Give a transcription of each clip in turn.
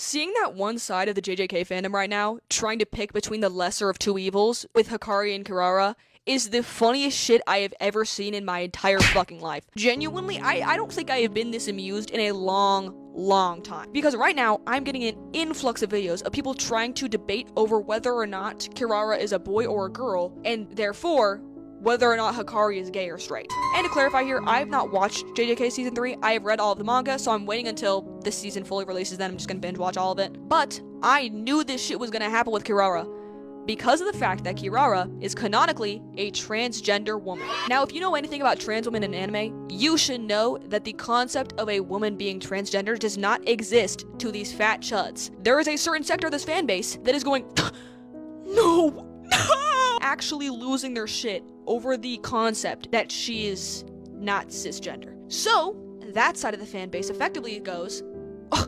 Seeing that one side of the JJK fandom right now, trying to pick between the lesser of two evils, with Hikari and Kirara, is the funniest shit I have ever seen in my entire fucking life. Genuinely, I don't think I have been this amused in a long time. Because right now, I'm getting an influx of videos of people trying to debate over whether or not Kirara is a boy or a girl, and therefore, whether or not Hikari is gay or straight. And to clarify here, I have not watched JJK Season 3, I have read all of the manga, so I'm waiting until this season fully releases, then I'm just gonna binge watch all of it. But I knew this shit was gonna happen with Kirara, because of the fact that Kirara is canonically a transgender woman. Now, if you know anything about trans women in anime, you should know that the concept of a woman being transgender does not exist to these fat chuds. There is a certain sector of this fan base that is going, no, actually losing their shit over the concept that she is not cisgender. So, that side of the fan base effectively goes, oh,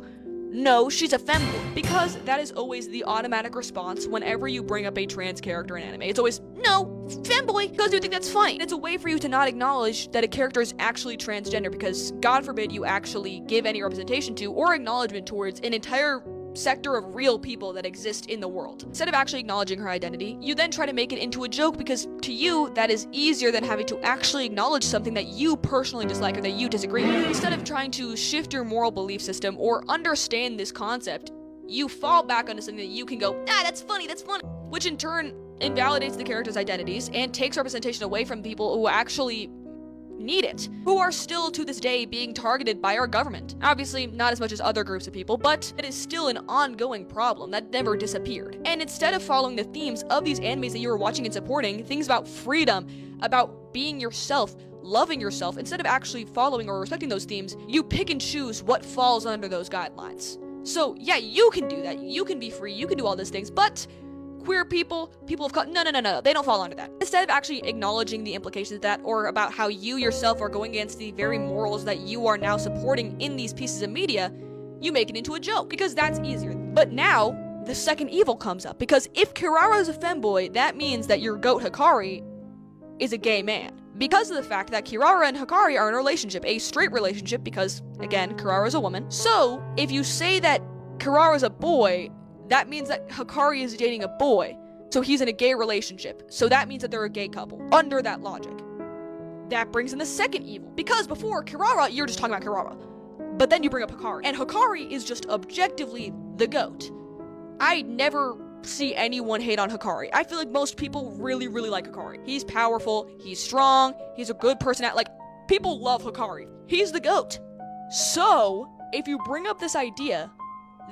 no, she's a femboy. Because that is always the automatic response whenever you bring up a trans character in anime. It's always, no, femboy, because you think that's funny. And it's a way for you to not acknowledge that a character is actually transgender, because God forbid you actually give any representation to or acknowledgement towards an entire sector of real people that exist in the world. Instead of actually acknowledging her identity, you then try to make it into a joke because to you, that is easier than having to actually acknowledge something that you personally dislike or that you disagree with. Instead of trying to shift your moral belief system or understand this concept, you fall back onto something that you can go, that's funny, which in turn invalidates the character's identities and takes representation away from people who actually need it, who are still to this day being targeted by our government. Obviously, not as much as other groups of people, but it is still an ongoing problem that never disappeared. And instead of following the themes of these animes that you were watching and supporting, things about freedom, about being yourself, loving yourself, instead of actually following or respecting those themes, you pick and choose what falls under those guidelines. So yeah, you can do that, you can be free, you can do all these things, but queer people of color, no, they don't fall under that. Instead of actually acknowledging the implications of that, or about how you yourself are going against the very morals that you are now supporting in these pieces of media, you make it into a joke, because that's easier. But now, the second evil comes up, because if Kirara is a femboy, that means that your goat Hikari is a gay man. Because of the fact that Kirara and Hikari are in a relationship, a straight relationship, because, again, Kirara is a woman. So, if you say that Kirara is a boy, that means that Hikari is dating a boy, so he's in a gay relationship, so that means that they're a gay couple, under that logic. That brings in the second evil, because before, Kirara, you're just talking about Kirara, but then you bring up Hikari, and Hikari is just objectively the GOAT. I never see anyone hate on Hikari. I feel like most people really like Hikari. He's powerful, he's strong, he's a good person like, people love Hikari. He's the GOAT. So, if you bring up this idea